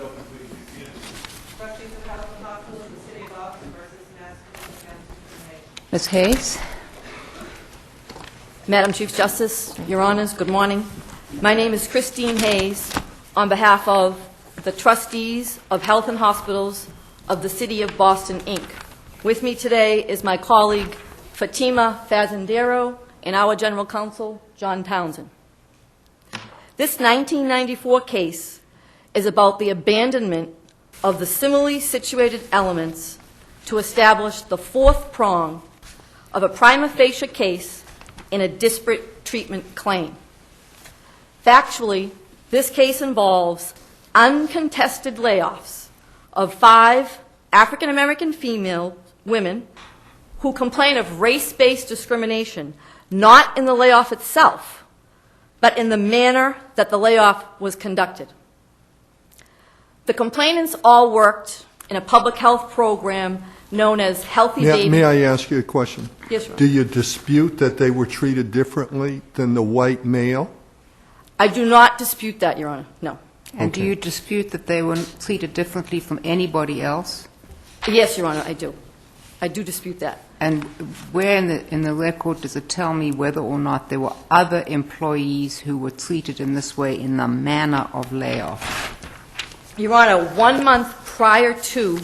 Trustees of Health and Hospitals of the City of Boston versus Massachusetts Discrimination. Ms. Hayes? Madam Chief Justice, Your Honors, good morning. My name is Christine Hayes on behalf of the Trustees of Health and Hospitals of the City of Boston, Inc. With me today is my colleague Fatima Fazendero and our General Counsel, John Townsend. This 1994 case is about the abandonment of the similarly situated elements to establish the fourth prong of a prima facie case in a disparate treatment claim. Factually, this case involves uncontested layoffs of 5 African-American female women who complain of race-based discrimination, not in the layoff itself, but in the manner that the layoff was conducted. The complainants all worked in a public health program known as Healthy Baby. May I ask you a question? Yes, Your Honor. Do you dispute that they were treated differently than the white male? I do not dispute that, Your Honor. No. And do Okay. you dispute that they were treated differently from anybody else? Yes, Your Honor, I do. I do dispute that. And where in the record does it tell me whether or not there were other employees who were treated in this way in the manner of layoff? Your Honor, 1 month prior to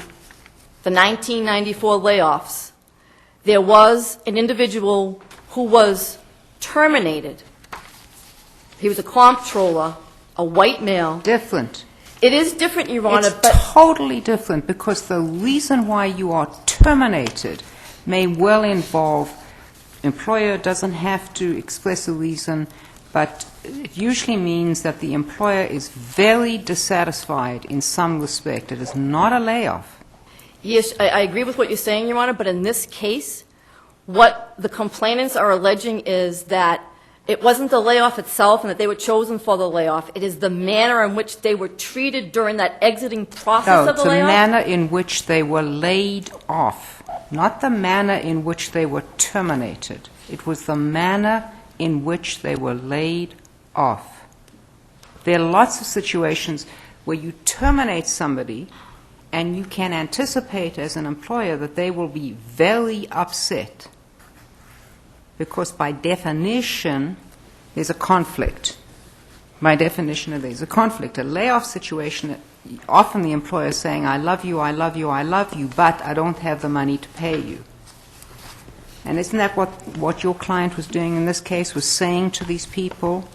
the 1994 layoffs, there was an individual who was terminated. He was a comptroller, a white male. Different. It is different, Your Honor, It's but totally different, because the reason why you are terminated may well involve, employer doesn't have to express a reason, but it usually means that the employer is very dissatisfied in some respect. It is not a layoff. yes, I agree with what you're saying, Your Honor, but in this case, what the complainants are alleging is that it wasn't the layoff itself and that they were chosen for the layoff. It is the manner in which they were treated during that exiting process No, of it's the the layoff. manner in which they were laid off, not the manner in which they were terminated. It was the manner in which they were laid off. There are lots of situations where you terminate somebody and you can anticipate as an employer that they will be very upset, because by definition there's a conflict. By definition there's a conflict. A layoff situation, often the employer is saying, I love you, I love you, I love you, but I don't have the money to pay you. And isn't that what your client was doing in this case, was saying to these people,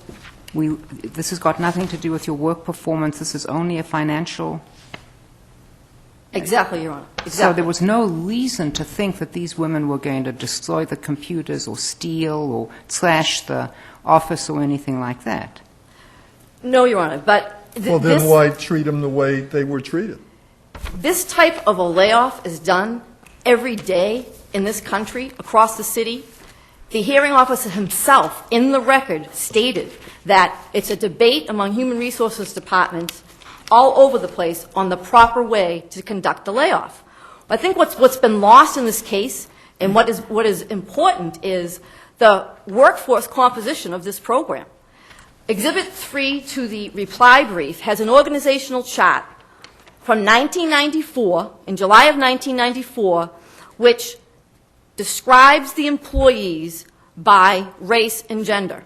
this has got nothing to do with your work performance, this is only a financial... Exactly, Your Honor. Exactly. So there was no reason to think that these women were going to destroy the computers or steal or trash the office or anything like that. No, Your Honor, but Well, then why treat them the way they were treated? this type of a layoff is done every day in this country, across the city. The hearing officer himself, in the record, stated that it's a debate among human resources departments all over the place on the proper way to conduct the layoff. I think what's been lost in this case, and what is important, is the workforce composition of this program. Exhibit 3 to the reply brief has an organizational chart from 1994, in July of 1994, which describes the employees by race and gender.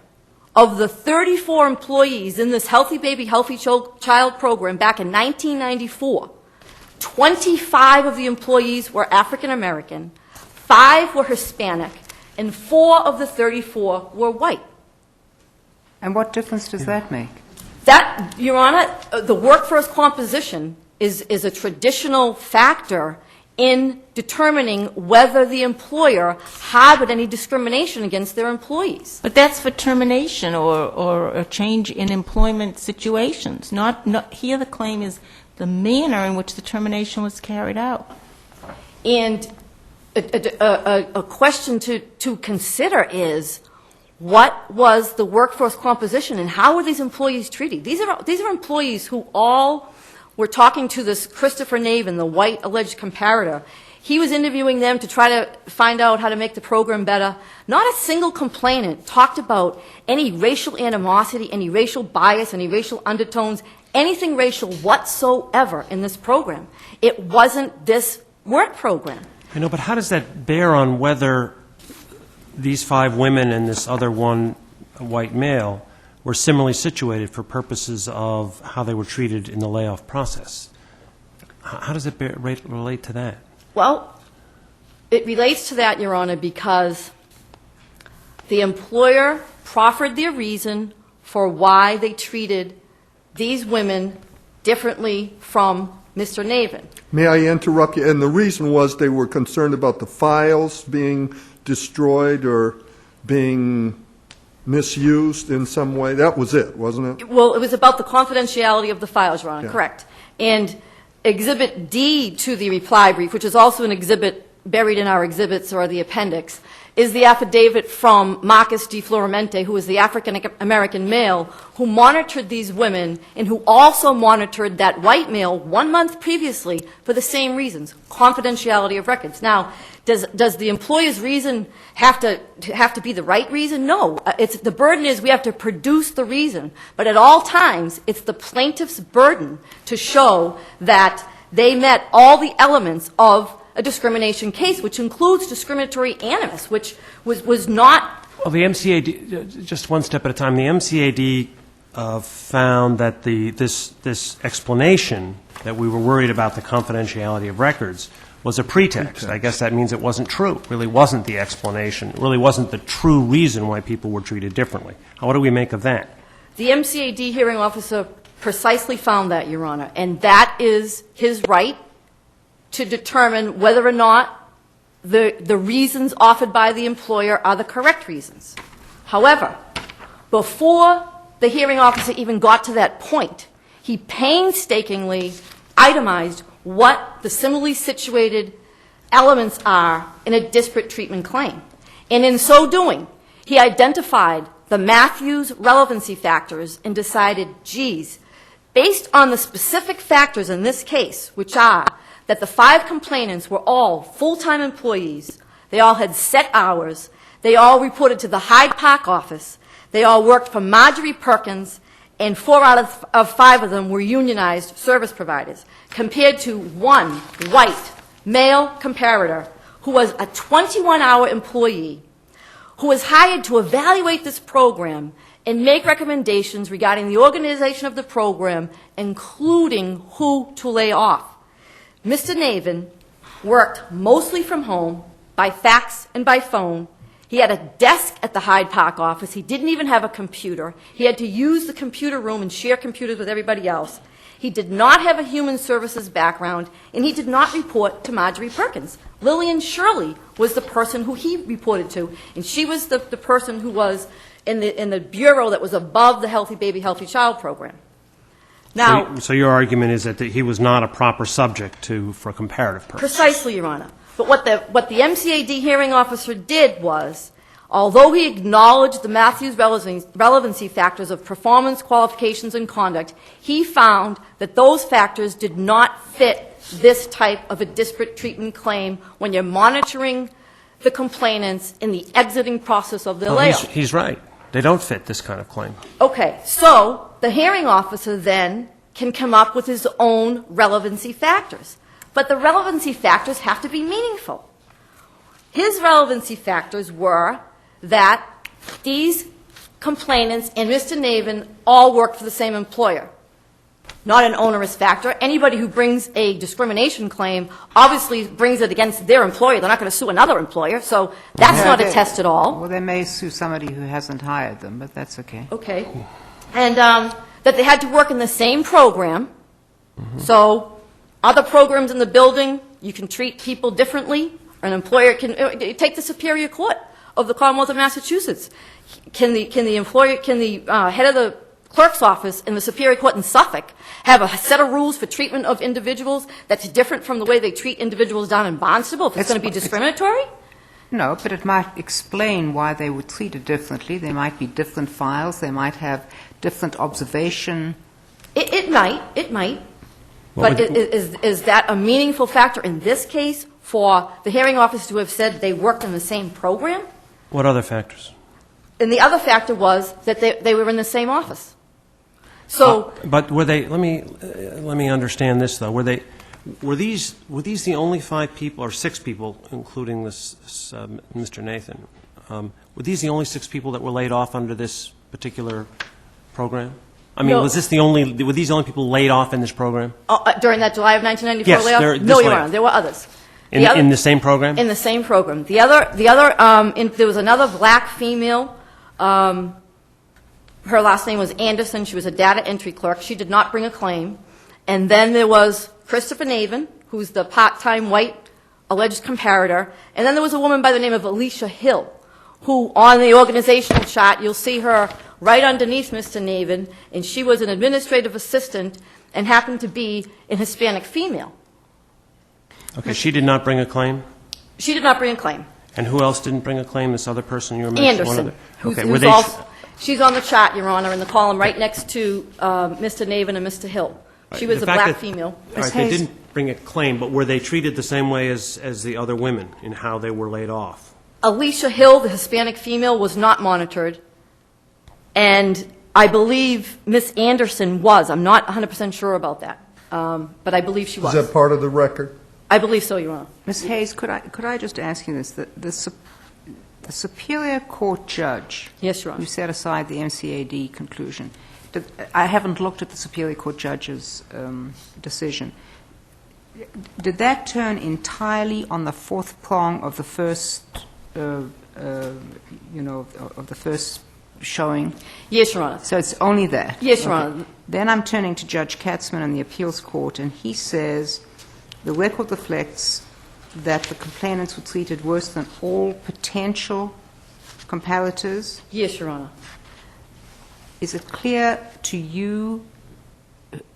Of the 34 employees in this Healthy Baby, Healthy Child program back in 1994, 25 of the employees were African American, 5 were Hispanic, and 4 of the 34 were white. And what difference does that make? That, Your Honor, the workforce composition is a traditional factor in determining whether the employer harbored any discrimination against their employees. But that's for termination or a change in employment situations. Not here the claim is the manner in which the termination was carried out. And a question to consider is, what was the workforce composition and how were these employees treated? These are employees who all were talking to this Christopher Navin, the white alleged comparator. He was interviewing them to try to find out how to make the program better. Not a single complainant talked about any racial animosity, any racial bias, any racial undertones anything racial whatsoever in this program. It wasn't this work program. I know, but how does that bear on whether these 5 women and this other one white male were similarly situated for purposes of how they were treated in the layoff process? How does it relate to that? Well, it relates to that, Your Honor, because the employer proffered their reason for why they treated these women differently from Mr. Navin. May I interrupt you? And the reason was they were concerned about the files being destroyed or being misused in some way. That was it, wasn't it? Well, it was about the confidentiality of the files, Your Honor, Yeah. correct. And Exhibit D to the reply brief, which is also an exhibit buried in our exhibits or the appendix, is the affidavit from Marcus D. Floramente, who is the African-American male who monitored these women and who also monitored that white male 1 month previously for the same reasons, confidentiality of records. Now, does the employer's reason have to be the right reason? No. The burden is we have to produce the reason. But at all times, it's the plaintiff's burden to show that they met all the elements of a discrimination case, which includes discriminatory animus, which was not... Well, the MCAD, just one step at a time, the MCAD found that this explanation that we were worried about the confidentiality of records was a pretext. I guess that means it wasn't true. It really wasn't the explanation. It really wasn't the true reason why people were treated differently. What do we make of that? The MCAD hearing officer precisely found that, Your Honor, and that is his right to determine whether or not the reasons offered by the employer are the correct reasons. However, before the hearing officer even got to that point, he painstakingly itemized what the similarly situated elements are in a disparate treatment claim. And in so doing, he identified the Matthews relevancy factors and decided, geez, based on the specific factors in this case, which are that the 5 complainants were all full-time employees, they all had set hours, they all reported to the Hyde Park office, they all worked for Marjorie Perkins, and 4 out of 5 of them were unionized service providers, compared to 1 white male comparator who was a 21-hour employee who was hired to evaluate this program and make recommendations regarding the organization of the program, including who to lay off. Mr. Navin worked mostly from home, by fax and by phone. He had a desk at the Hyde Park office. He didn't even have a computer. He had to use the computer room and share computers with everybody else. He did not have a human services background, and he did not report to Marjorie Perkins. Lillian Shirley was the person who he reported to, and she was the person who was in the bureau that was above the Healthy Baby, Healthy Child program. Now, So your argument is that he was not a proper subject for comparative purposes. precisely, Your Honor. But what the MCAD hearing officer did was, although he acknowledged the Matthews relevancy factors of performance, qualifications, and conduct, he found that those factors did not fit this type of a disparate treatment claim when you're monitoring the complainants in the exiting process of their layoff. He's right. They don't fit this kind of claim. Okay, so the hearing officer then can come up with his own relevancy factors. But the relevancy factors have to be meaningful. His relevancy factors were that these complainants and Mr. Navin all worked for the same employer. Not an onerous factor. Anybody who brings a discrimination claim obviously brings it against their employer. They're not going to sue another employer, so that's not a test at all. Well, they may sue somebody who hasn't hired them, but that's okay. Okay. And that they had to work in the same program. So other programs in the building, you can treat people differently. An employer can take the Superior Court of the Commonwealth of Massachusetts. Can the head of the clerk's office in the Superior Court in Suffolk have a set of rules for treatment of individuals that's different from the way they treat individuals down in Barnstable if it's going to be discriminatory? No, but it might explain why they were treated differently. There might be different files. They might have different observation. It might. But is that a meaningful factor in this case for the hearing officer to have said they worked in the same program? What other factors? And the other factor was that they were in the same office. So, But were they, let me understand this, though. Were these the only 5 people, or 6 people, including this Mr. Nathan? Were these the only 6 people that were laid off under this particular program? I mean, No. were these the only people laid off in this program? during that July of 1994 Yes, layoff? there- this No, Your layoff. Honor, there were others. In the same program? In the same program. There was another black female, her last name was Anderson, she was a data entry clerk, she did not bring a claim. And then there was Christopher Navin, who's the part-time white alleged comparator, and then there was a woman by the name of Alicia Hill, who on the organizational chart, you'll see her right underneath Mr. Navin, and she was an administrative assistant and happened to be an Hispanic female. Okay, she did not bring a claim? She did not bring a claim. And who else didn't bring a claim? This other person you were mentioning? Anderson, Okay, who's were they... also, she's on the chart, Your Honor, in the column right next to Mr. Navin and Mr. Hill. She was The a fact black that- female. All right, they didn't bring a claim, but were they treated the same way as the other women in how they were laid off? Alicia Hill, the Hispanic female, was not monitored, and I believe Miss Anderson was. I'm not 100% sure about that, but I believe she Is was. that part of the record? I believe so, Your Honor. Ms. Hayes, could I just ask you this? The Superior Court judge Yes, Your Honor. who set aside the MCAD conclusion, I haven't looked at the Superior Court judge's decision. Did that turn entirely on the 4th prong of the first, of the first showing? Yes, Your Honor. So it's only that? Yes, Your Honor. Then I'm turning to Judge Katzmann in the appeals court, and he says the record reflects that the complainants were treated worse than all potential comparators. Yes, Your Honor. Is it clear to you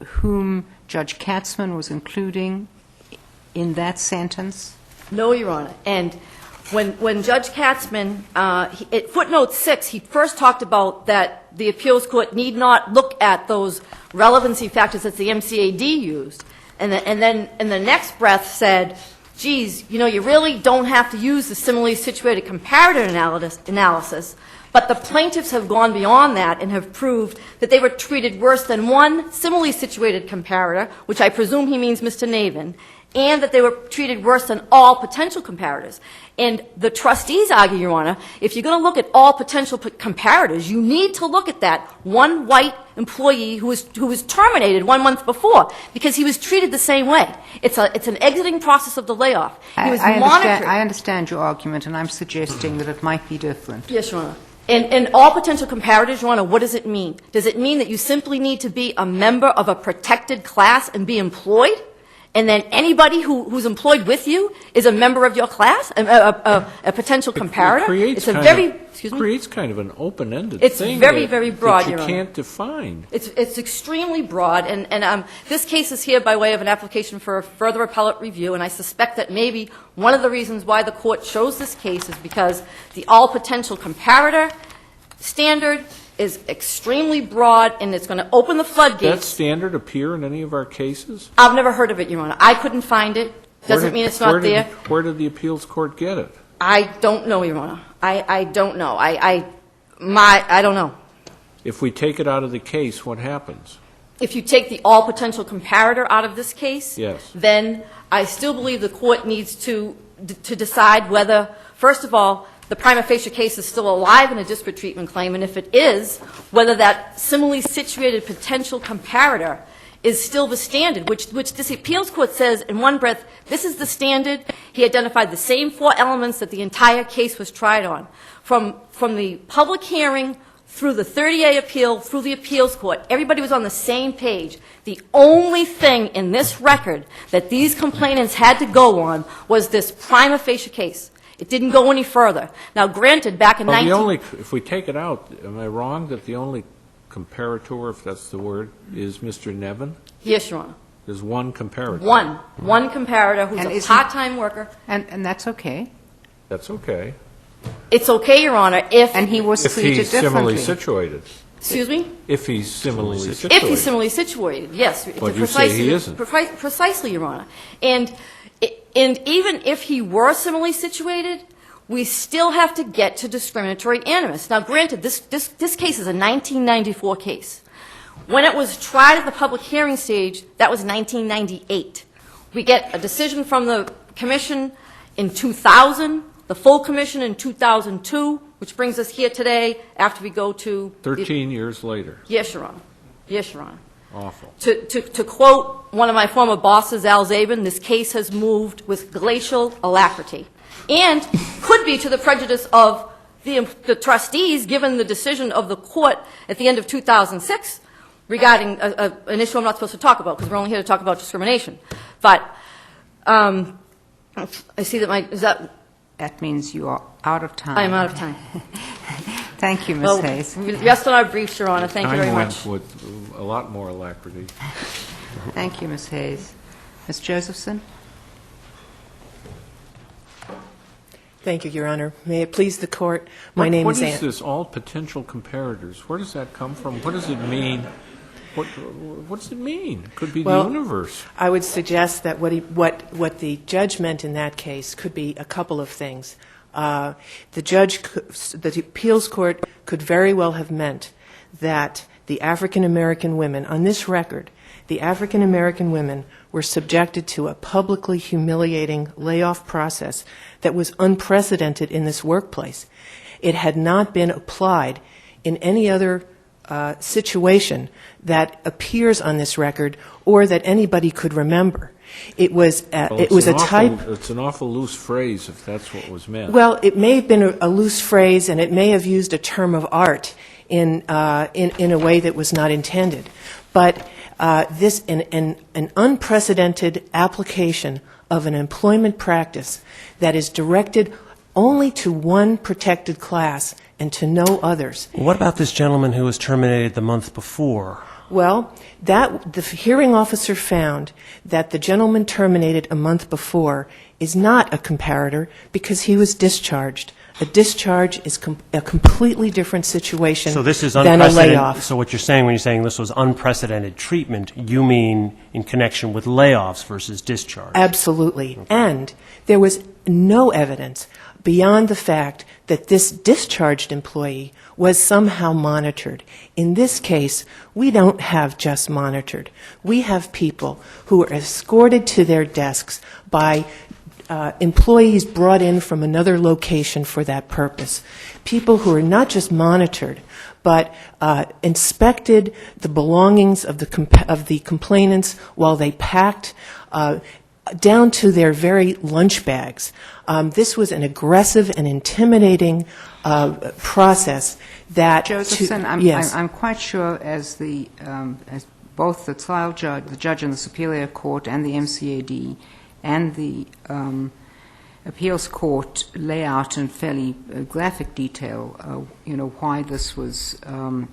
whom Judge Katzmann was including in that sentence? No, Your Honor. And when Judge Katzmann, at footnote 6, he first talked about that the appeals court need not look at those relevancy factors that the MCAD used. And then in the next breath said, geez, you really don't have to use the similarly situated comparator analysis, but the plaintiffs have gone beyond that and have proved that they were treated worse than one similarly situated comparator, which I presume he means Mr. Navin, and that they were treated worse than all potential comparators. And the trustees argue, Your Honor, if you're going to look at all potential comparators, you need to look at that one white employee who was terminated 1 month before because he was treated the same way. It's an exiting process of the layoff. He was monitored. I understand your argument, and I'm suggesting that it might be different. Yes, Your Honor. And all potential comparators, Your Honor, what does it mean? Does it mean that you simply need to be a member of a protected class and be employed? And then anybody who's employed with you is a member of your class, a potential comparator? It creates kind of an open-ended It's thing. very, very broad, that you Your Honor. can't define. It's extremely broad, and this case is here by way of an application for a further appellate review, and I suspect that maybe one of the reasons why the court chose this case is because the all-potential comparator standard is extremely broad, and it's going to open the Does that floodgates. standard appear in any of our cases? I've never heard of it, Your Honor. I couldn't find it. Doesn't mean it's not there. Where did the appeals court get it? I don't know, Your Honor. I don't know. I don't know. If we take it out of the case, what happens? If you take the all potential comparator out of this case, Yes. then I still believe the court needs to decide whether, first of all, the prima facie case is still alive in a disparate treatment claim, and if it is, whether that similarly situated potential comparator is still the standard, which this appeals court says in one breath, this is the standard. He identified the same 4 elements that the entire case was tried on. From the public hearing through the 30A appeal, through the appeals court, everybody was on the same page. The only thing in this record that these complainants had to go on was this prima facie case. It didn't go any further. Now, granted, back in If we take it out, am I wrong that the only comparator, if that's the word, is Mr. Nevin? Yes, Your Honor. There's one comparator. One comparator who's And a isn't- part-time worker. And that's okay. That's okay. It's okay, Your Honor, if, And he was If treated he's similarly differently. situated. excuse me? If he's similarly situated. If he's similarly situated, yes. But you say he isn't. Precisely, Your Honor. And even if he were similarly situated, we still have to get to discriminatory animus. Now, granted, this case is a 1994 case. When it was tried at the public hearing stage, that was 1998. We get a decision from the commission in 2000, the full commission in 2002, which brings us here today after we go to... 13 years later. Yes, Your Honor. Yes, Your Honor. Awful. To quote one of my former bosses, Al Zabin, this case has moved with glacial alacrity and could be to the prejudice of the trustees, given the decision of the court at the end of 2006 regarding an issue I'm not supposed to talk about because we're only here to talk about discrimination. But I see that That means you are out of time. I am out of time. Thank you, Ms. Well, Hayes. rest on our briefs, Your Honor. Thank you very I much. went with a lot more alacrity. Thank you, Ms. Hayes. Ms. Josephson? Thank you, Your Honor. May it please the Court, my name is What Ann. is this, all potential comparators? Where does that come from? What does it mean? What does it mean? It could be the universe. I would suggest that what the judge meant in that case could be a couple of things. The appeals court could very well have meant that the African-American women, on this record, the African-American women were subjected to a publicly humiliating layoff process that was unprecedented in this workplace. It had not been applied in any other situation that appears on this record or that anybody could remember. It was a type. It's an awful loose phrase, if that's what was meant. Well, it may have been a loose phrase, and it may have used a term of art in a way that was not intended. But this an unprecedented application of an employment practice that is directed only to one protected class and to no others. What about this gentleman who was terminated the month before? Well, the hearing officer found that the gentleman terminated a month before is not a comparator because he was discharged. A discharge is a completely different situation So this is than a unprecedented. layoff. So what you're saying when you're saying this was unprecedented treatment, you mean in connection with layoffs versus discharge? Absolutely. Okay. And there was no evidence beyond the fact that this discharged employee was somehow monitored. In this case, we don't have just monitored. We have people who are escorted to their desks by employees brought in from another location for that purpose. People who are not just monitored, but inspected the belongings of the complainants while they packed, down to their very lunch bags. This was an aggressive and intimidating process that... Josephson, I'm quite sure as both the trial judge, the judge in the Superior Court and the MCAD and the appeals court lay out in fairly graphic detail, why this was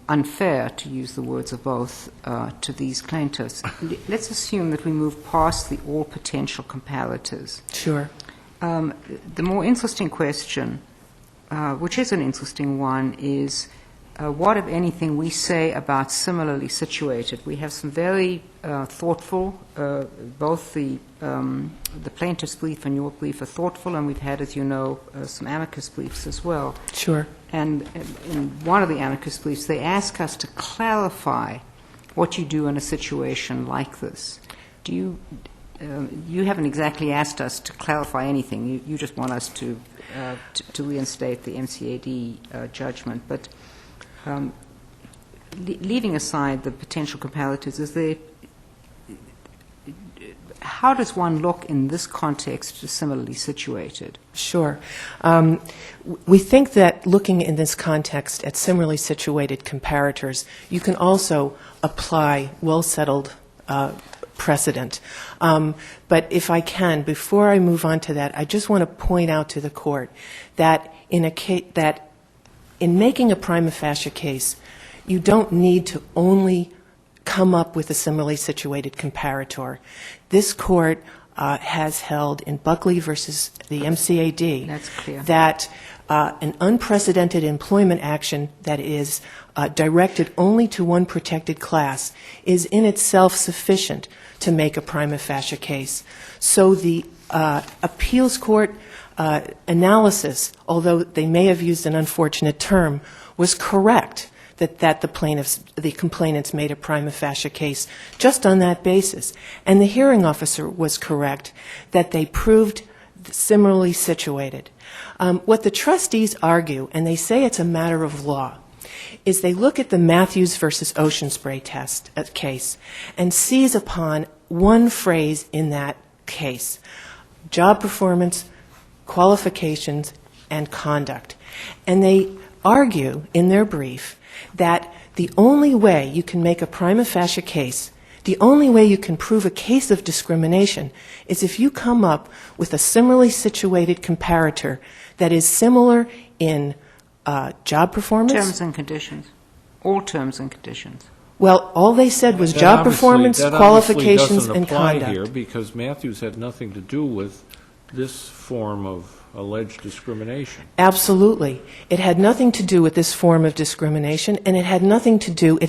unfair, to use the words of both, to these plaintiffs. Let's assume that we move past the all potential comparators. Sure. The more interesting question, which is an interesting one, is what, if anything, we say about similarly situated. We have some very thoughtful, both the plaintiff's brief and your brief are thoughtful, and we've had, as you know, some amicus briefs as well. Sure. And in one of the amicus briefs, they ask us to clarify what you do in a situation like this. You haven't exactly asked us to clarify anything. You just want us to reinstate the MCAD judgment. But leaving aside the potential comparators, how does one look in this context to similarly situated? Sure. We think that looking in this context at similarly situated comparators, you can also apply well-settled precedent. But if I can, before I move on to that, I just want to point out to the Court that in making a prima facie case, you don't need to only come up with a similarly situated comparator. This Court has held in Buckley versus the MCAD that an unprecedented employment action that is directed only to one protected class is in itself sufficient to make a prima facie case. So the appeals court analysis, although they may have used an unfortunate term, was correct that the complainants made a prima facie case just on that basis. And the hearing officer was correct that they proved similarly situated. What the trustees argue, and they say it's a matter of law, is they look at the Matthews versus Ocean Spray test case and seize upon one phrase in that case: job performance, qualifications, and conduct. And they argue in their brief that the only way you can make a prima facie case, the only way you can prove a case of discrimination, is if you come up with a similarly situated comparator that is similar in job performance. Terms and conditions. All terms and conditions. Well, all they said was job performance, qualifications, and That obviously doesn't apply conduct. here because Matthews had nothing to do with this form of alleged discrimination. Absolutely. It had nothing to do with this form of discrimination, and it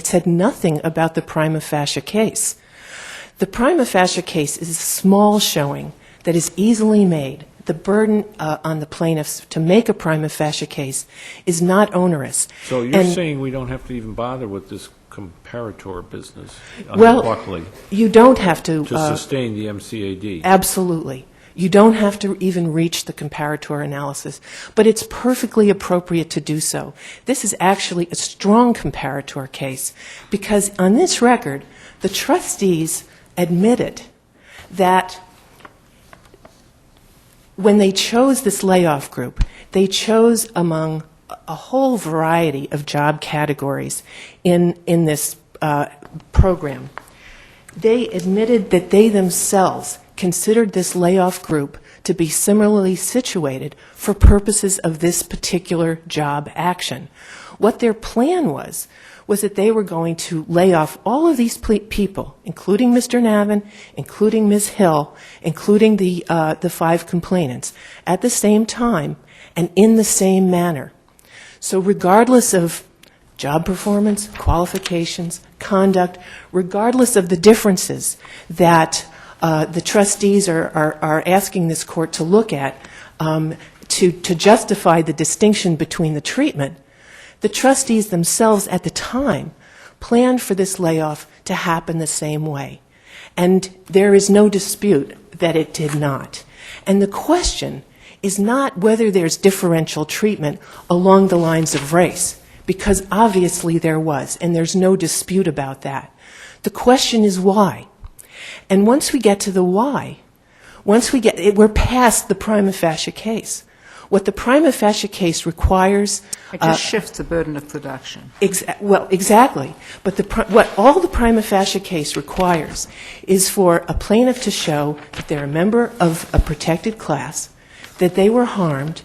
said nothing about the prima facie case. The prima facie case is a small showing that is easily made. The burden on the plaintiffs to make a prima facie case is not onerous. So you're saying we don't have to even bother with this comparator business under Well, Buckley you don't have to sustain the MCAD? Absolutely. You don't have to even reach the comparator analysis, but it's perfectly appropriate to do so. This is actually a strong comparator case because on this record, the trustees admitted that when they chose this layoff group, they chose among a whole variety of job categories in this program. They admitted that they themselves considered this layoff group to be similarly situated for purposes of this particular job action. What their plan was that they were going to lay off all of these people, including Mr. Navin, including Ms. Hill, including the 5 complainants, at the same time and in the same manner. So regardless of job performance, qualifications, conduct, regardless of the differences that the trustees are asking this court to look at to justify the distinction between the treatment, the trustees themselves at the time planned for this layoff to happen the same way. And there is no dispute that it did not. And the question is not whether there's differential treatment along the lines of race, because obviously there was, and there's no dispute about that. The question is why. And once we get to the why, we're past the prima facie case. What the prima facie case requires... It just shifts the burden of production. Exactly. But what all the prima facie case requires is for a plaintiff to show that they're a member of a protected class, that they were harmed,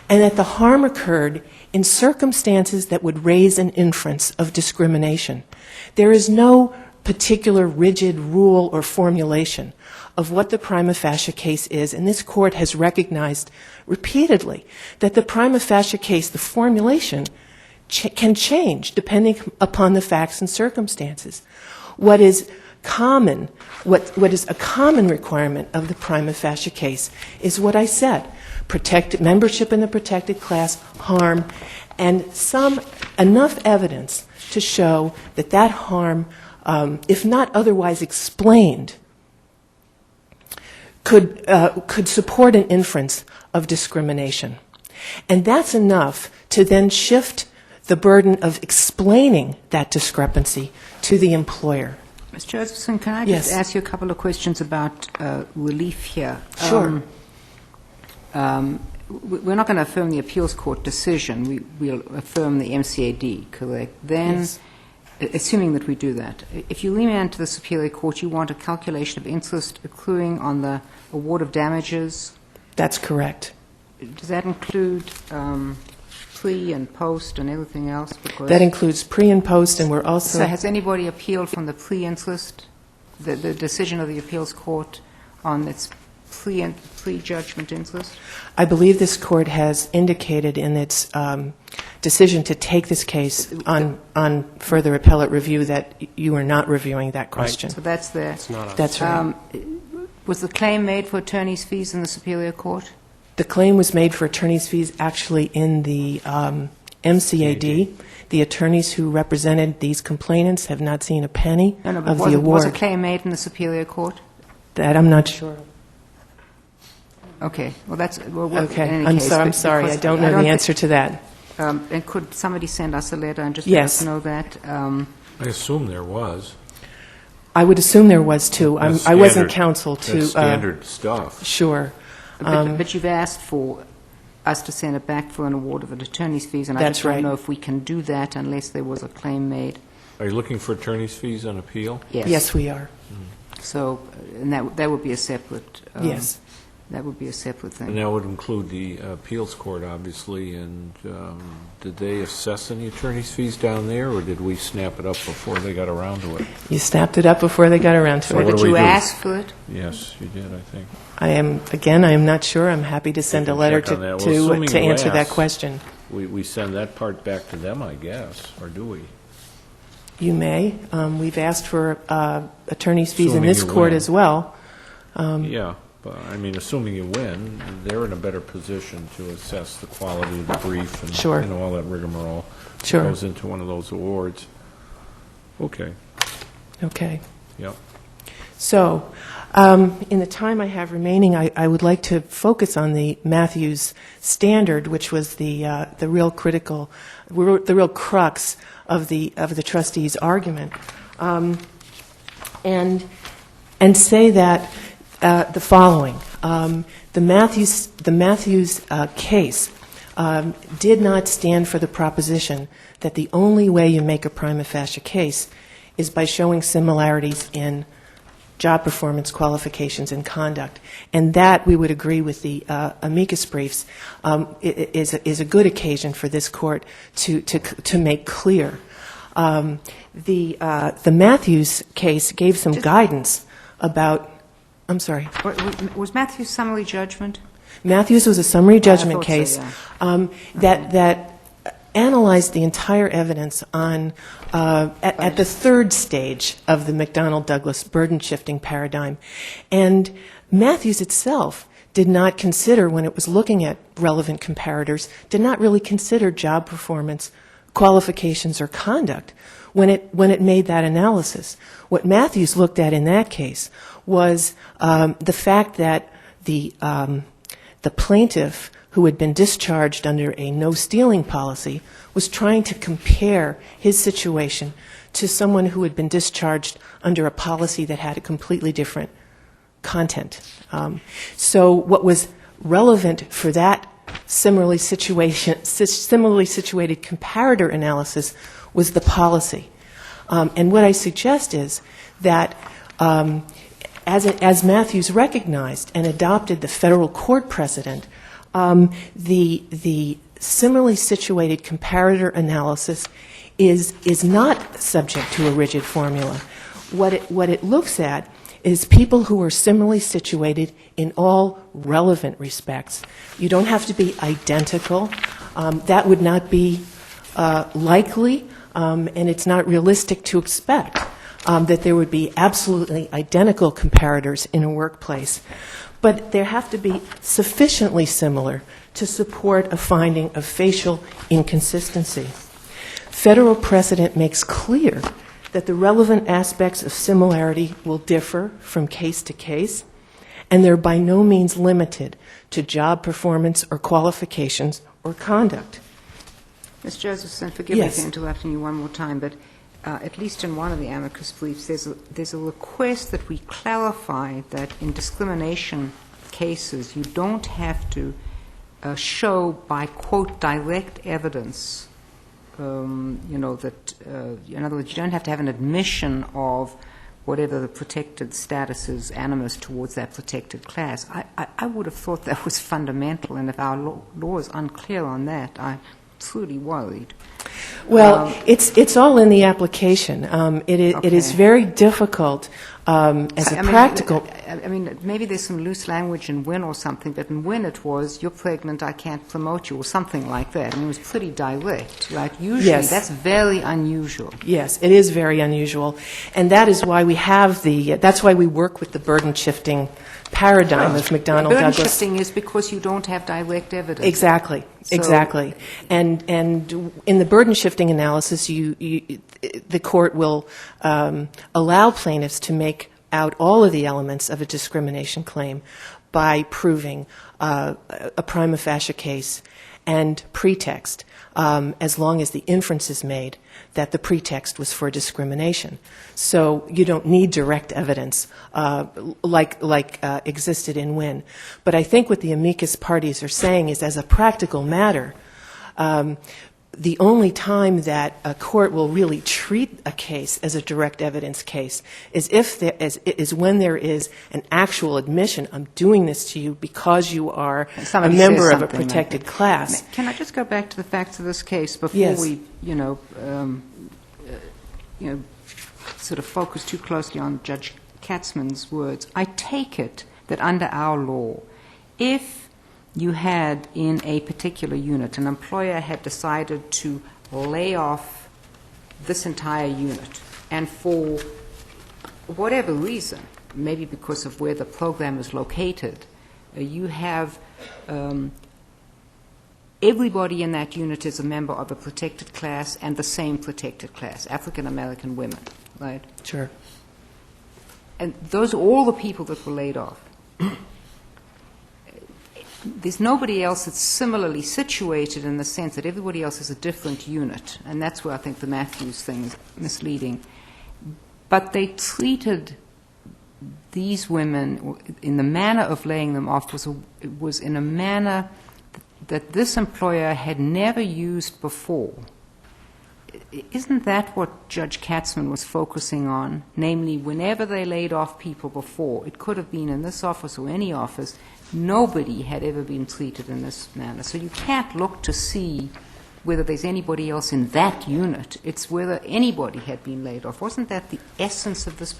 and that the harm occurred in circumstances that would raise an inference of discrimination. There is no particular rigid rule or formulation of what the prima facie case is, and this court has recognized repeatedly that the prima facie case, the formulation, can change depending upon the facts and circumstances. What is common, what is a common requirement of the prima facie case is what I said: membership in the protected class, harm, and enough evidence to show that that harm, if not otherwise explained, could support an inference of discrimination. And that's enough to then shift the burden of explaining that discrepancy to the employer. Ms. Josephson, can I just ask you a couple of questions about relief here? Sure. We're not going to affirm the appeals court decision. We'll affirm the MCAD, correct? Then, Yes. assuming that we do that, if you remand to the Superior Court, you want a calculation of interest accruing on the award of damages. That's correct. Does that include pre and post and everything else? Because That includes pre and post, and we're also... So has anybody appealed from the pre-interest, the decision of the appeals court on its pre-judgment interest? I believe this court has indicated in its decision to take this case on further appellate review that you are not reviewing that question. So that's there. It's not us. That's right. Was the claim made for attorney's fees in the Superior Court? The claim was made for attorney's fees actually in the MCAD. The attorneys who represented these complainants have not seen a penny No, but of the was a award. claim made in the Superior Court? That I'm not sure. Okay, well, that's, well, Okay, in any I'm case, sorry, I because don't know the answer to that. And could somebody send us a letter and just let Yes. us know that? I assume there was. I would assume there was too. That's I wasn't standard- counsel to... That's standard stuff. Sure. But you've asked for us to send it back for an award of an attorney's fees, and I That's just don't right. know if we can do that unless there was a claim made. Are you looking for attorney's fees on appeal? Yes, we are. So, and that would be a separate... Yes. That would be a separate And thing. that would include the appeals court, obviously, and did they assess any attorney's fees down there, or did we snap it up before they got around to it? You snapped it up before they got around to So it. what But do we you do? asked for it? Yes, you did, I think. I am not sure. I'm happy to send a can letter check on that. Well, to assuming you answer that ask. question. We send that part back to them, I guess, or do we? You may. We've asked for attorney's fees in Assuming this you court win. as well. Yeah, but, I mean, assuming you win, they're in a better position to assess the quality of the brief and, Sure. you know, all that rigmarole Sure. that goes into one of those awards. Okay, Okay. yep. So, in the time I have remaining, I would like to focus on the Matthews standard, which was the real the real crux of the trustees' argument, and say that the following: the Matthews case did not stand for the proposition that the only way you make a prima facie case is by showing similarities in job performance, qualifications, and conduct. And that, we would agree with the amicus briefs, is a good occasion for this court to make clear. The Matthews case gave some guidance about, I'm sorry, Was Matthew's summary judgment? Matthews was a summary judgment thought so, case yeah. that analyzed the entire evidence on at the third stage of the McDonnell-Douglas burden-shifting paradigm. And Matthews itself did not consider, when it was looking at relevant comparators, did not really consider job performance, qualifications, or conduct when it made that analysis. What Matthews looked at in that case was the fact that the plaintiff, who had been discharged under a no-stealing policy, was trying to compare his situation to someone who had been discharged under a policy that had a completely different content. So what was relevant for that similarly situated comparator analysis was the policy. And what I suggest is that as Matthews recognized and adopted the federal court precedent, the similarly situated comparator analysis is not subject to a rigid formula. What it looks at is people who are similarly situated in all relevant respects. You don't have to be identical. That would not be likely, and it's not realistic to expect that there would be absolutely identical comparators in a workplace. But there have to be sufficiently similar to support a finding of facial inconsistency. Federal precedent makes clear that the relevant aspects of similarity will differ from case to case, and they're by no means limited to job performance or qualifications or conduct. Ms. Josephson, forgive me Yes. for interrupting you one more time, but at least in one of the amicus briefs, there's a request that we clarify that in discrimination cases, you don't have to show by, quote, direct evidence, that, in other words, you don't have to have an admission of whatever the protected status is, animus towards that protected class. I would have thought that was fundamental, and if our law is unclear on that, I'm truly worried. Well, it's all in the application. It is Okay. very difficult As a I mean, practical... I mean, maybe there's some loose language in Win or something, but in Win it was, you're pregnant, I can't promote you, or something like that. I mean, it was pretty direct, right? Usually, Yes. that's very unusual. Yes, it is very unusual, and that is why we have that's why we work with the burden-shifting paradigm of McDonnell Burden Douglas. shifting is because you don't have direct evidence. Exactly, So- exactly. And in the burden-shifting analysis, the court will allow plaintiffs to make out all of the elements of a discrimination claim by proving a prima facie case and pretext, as long as the inference is made that the pretext was for discrimination. So you don't need direct evidence like existed in Wynne. But I think what the amicus parties are saying is, as a practical matter, the only time that a court will really treat a case as a direct evidence case is when there is an actual admission, I'm doing this to you because you are Somebody a member says of a something like protected that. class. Can I just go back to the facts of this case before Yes. we, sort of focus too closely on Judge Katzmann's words? I take it that under our law, if you had in a particular unit, an employer had decided to lay off this entire unit, and for whatever reason, maybe because of where the program is located, you have everybody in that unit is a member of a protected class and the same protected class, African American women, right? Sure. And those are all the people that were laid off. There's nobody else that's similarly situated in the sense that everybody else is a different unit, and that's where I think the Matthews thing is misleading. But they treated these women in the manner of laying them off was in a manner that this employer had never used before. Isn't that what Judge Katzmann was focusing on? Namely, whenever they laid off people before, it could have been in this office or any office, nobody had ever been treated in this manner. So you can't look to see whether there's anybody else in that unit. It's whether anybody had been laid off. Wasn't that the essence of this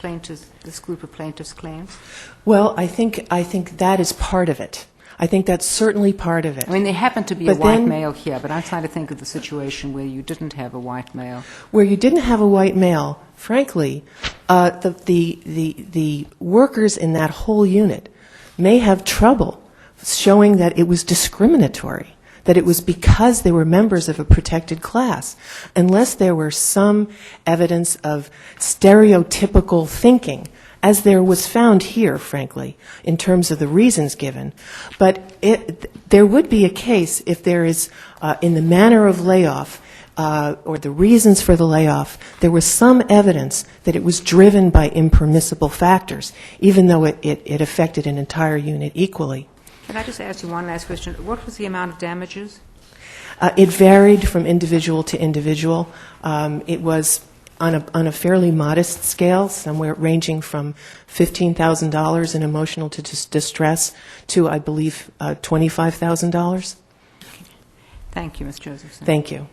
group of plaintiffs' claims? Well, I think that is part of it. I think that's certainly part of it. I mean, there happened to be But a white then- male here, but I'm trying to think of the situation where you didn't have a white male. Where you didn't have a white male, frankly, the workers in that whole unit may have trouble showing that it was discriminatory, that it was because they were members of a protected class, unless there were some evidence of stereotypical thinking, as there was found here, frankly, in terms of the reasons given. But there would be a case if there is, in the manner of layoff, or the reasons for the layoff, there was some evidence that it was driven by impermissible factors, even though it affected an entire unit equally. Can I just ask you one last question? What was the amount of damages? It varied from individual to individual. It was on a fairly modest scale, somewhere ranging from $15,000 in emotional distress to, I believe, $25,000. Thank you, Ms. Josephson. Thank you.